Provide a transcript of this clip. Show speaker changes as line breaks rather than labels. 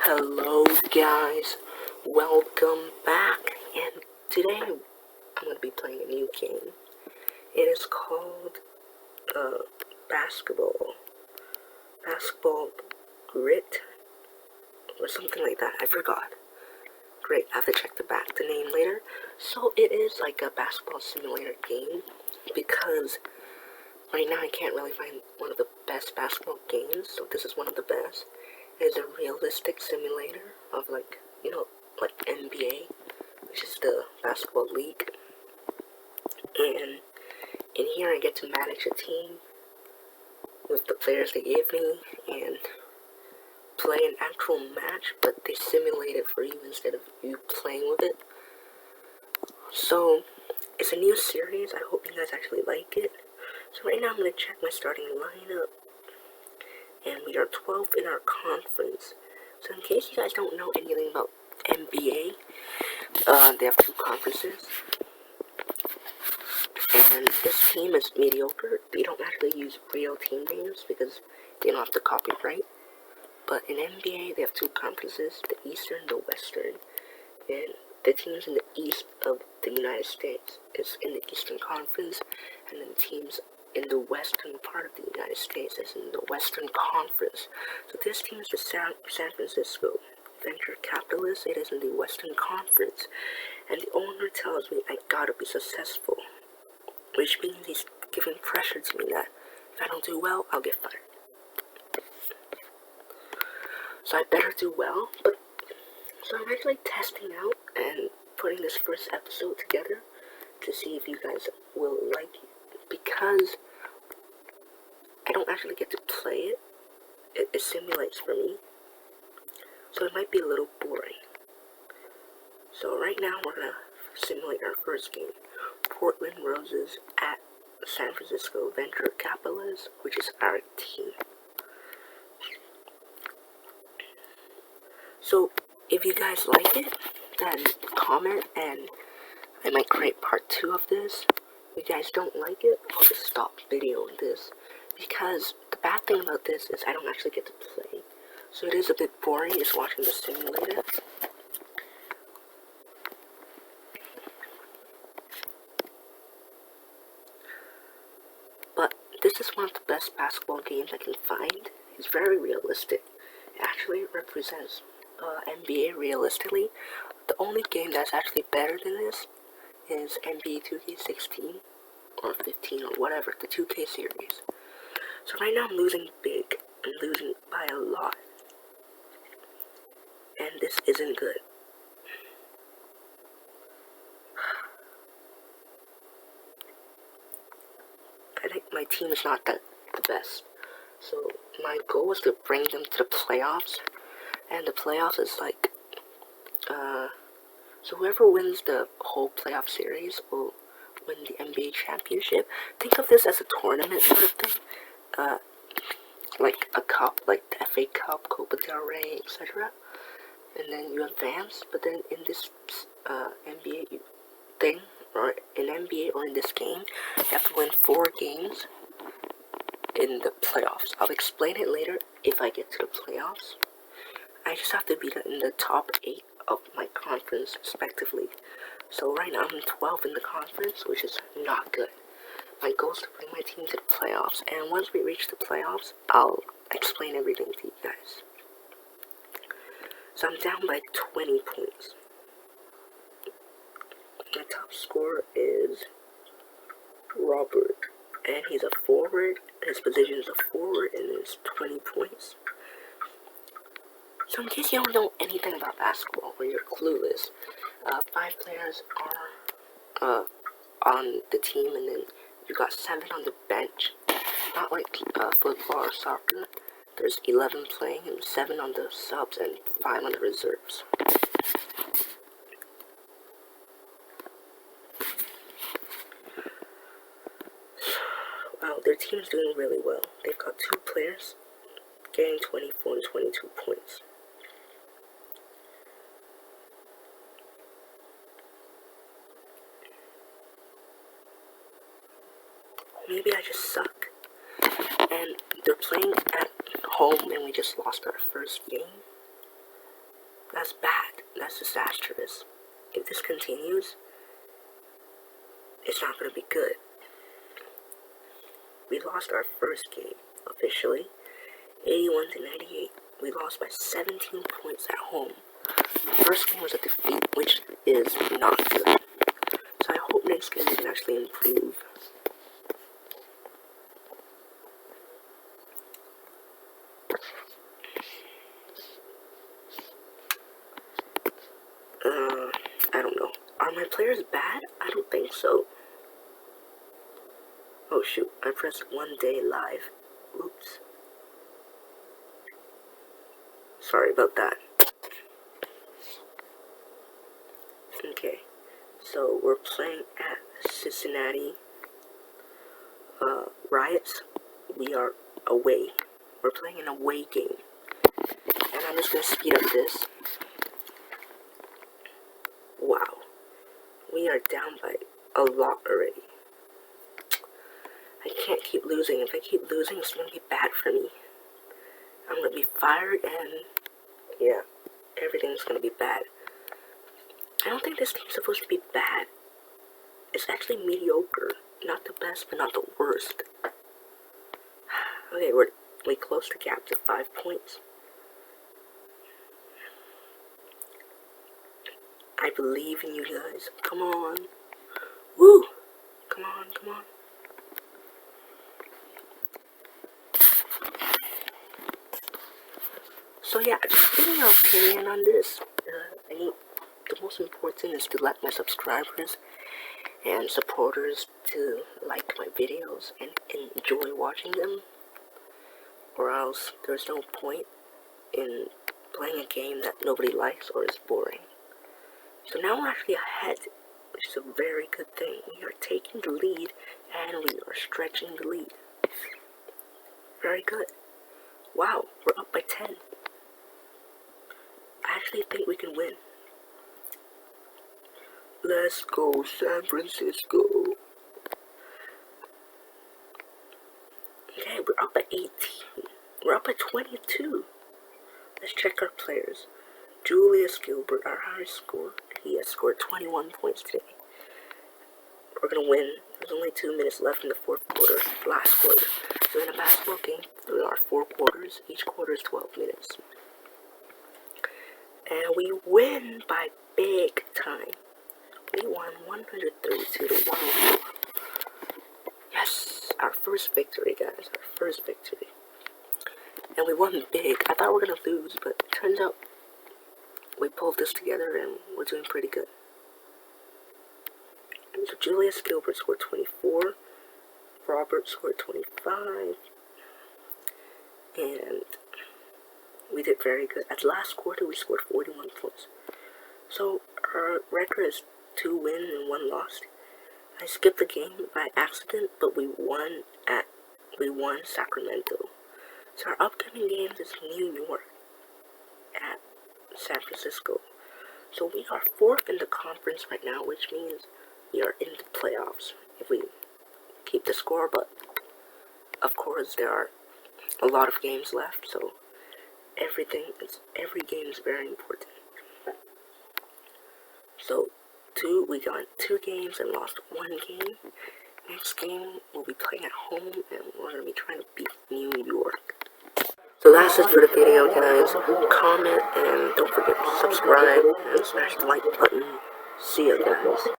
Hello guys, welcome back, and today I'm going to be playing a new game. It is called basketball grit, or something like that. I forgot. Great, I have to check the name later. So it is like a basketball simulator game, because right now I can't really find one of the best basketball games, so this is one of the best. It is a realistic simulator of like NBA, which is the basketball league. And in here I get to manage a team with the players they gave me and play an actual match, but they simulate it for you instead of you playing with it. So it's a new series. I hope you guys actually like it. So right now I'm going to check my starting lineup, and we are 12th in our conference. So in case you guys don't know anything about NBA, they have two conferences, and this team is mediocre. They don't actually use real team names because they don't have the copyright. But in NBA, they have two conferences, the Eastern and the Western. And the teams in the east of the United States is in the Eastern Conference, and then the teams in the western part of the United States is in the Western Conference. So this team is the San Francisco venture capitalist. It is in the Western Conference, and the owner tells me I gotta be successful, which means he's giving pressure to me that if I don't do well, I'll get fired. So I better do well. But so I'm actually testing out and putting this first episode together to see if you guys will like it, because I don't actually get to play it. It simulates for me, so it might be a little boring. So right now we're gonna simulate our first game, Portland Roses at San Francisco Venture Capitalists, which is our team. So if you guys like it, then comment and I might create part 2 of this. If you guys don't like it, I'll just stop videoing this, because the bad thing about this is I don't actually get to play. So it is a bit boring just watching the simulator. But this is one of the best basketball games I can find. It's very realistic. It actually represents NBA realistically. The only game that's actually better than this is NBA 2K16 or 15 or whatever, the 2K series. So right now I'm losing big. I'm losing by a lot. And this isn't good. I think my team is not the best. So my goal is to bring them to the playoffs. And the playoffs is like, so whoever wins the whole playoff series will win the NBA championship. Think of this as a tournament sort of thing. Like a cup, like the FA Cup, Copa del Rey, etc. And then you advance, but then in this NBA thing, or in NBA or in this game, you have to win 4 games in the playoffs. I'll explain it later if I get to the playoffs. I just have to be in the top 8 of my conference respectively. So right now I'm 12 in the conference, which is not good. My goal is to bring my team to the playoffs, and once we reach the playoffs, I'll explain everything to you guys. So I'm down by 20 points. My top scorer is Robert, and he's a forward. His position is a forward, and it's 20 points. So in case you don't know anything about basketball or you're clueless, 5 players are on the team, and then you got 7 on the bench. Not like football or soccer. There's 11 playing and 7 on the subs and 5 on the reserves. Wow, their team is doing really well. They've got 2 players getting 24 and 22 points. Maybe I just suck. And they're playing at home, and we just lost our first game. That's bad. That's disastrous. If this continues, it's not going to be good. We lost our first game, officially, 81-98. We lost by 17 points at home. The first game was a defeat, which is not good. So I hope next game we can actually improve. I don't know. Are my players bad? I don't think so. Oh shoot, I pressed 1 day live. Oops. Sorry about that. Okay, so we're playing at Cincinnati Riots. We are away. We're playing an away game. And I'm just gonna speed up this. Wow. We are down by a lot already. I can't keep losing. If I keep losing, it's gonna be bad for me. I'm gonna be fired and yeah, everything's gonna be bad. I don't think this team's supposed to be bad. It's actually mediocre. Not the best, but not the worst. Okay, we closed the gap to 5 points. I believe in you guys. Come on. Woo! Come on, come on. So yeah, just give me your opinion on this. I think the most important is to let my subscribers and supporters to like my videos and enjoy watching them, or else there's no point in playing a game that nobody likes or is boring. So now we're actually ahead, which is a very good thing. We are taking the lead and we are stretching the lead. Very good. Wow, we're up by 10. I actually think we can win. Let's go, San Francisco. Okay, we're up by 18. We're up by 22. Let's check our players. Julius Gilbert, our highest score. He has scored 21 points today. We're gonna win. There's only 2 minutes left in the fourth quarter, last quarter. So in a basketball game, there are 4 quarters. Each quarter is 12 minutes. And we win by big time. We won 132-104. Yes, our first victory, guys. Our first victory. And we won big. I thought we were gonna lose, but it turns out we pulled this together and we're doing pretty good. So Julius Gilbert scored 24. Robert scored 25. And we did very good. At the last quarter, we scored 41 points. So our record is 2 wins and 1 loss. I skipped the game by accident, but we won Sacramento. So our upcoming games is New York at San Francisco. So we are 4th in the conference right now, which means we are in the playoffs if we keep the score, but of course there are a lot of games left, so every game is very important. So we got 2 games and lost 1 game. Next game we'll be playing at home and we're gonna be trying to beat New York. So that's it for the video, guys. Comment and don't forget to subscribe and smash the like button. See you guys.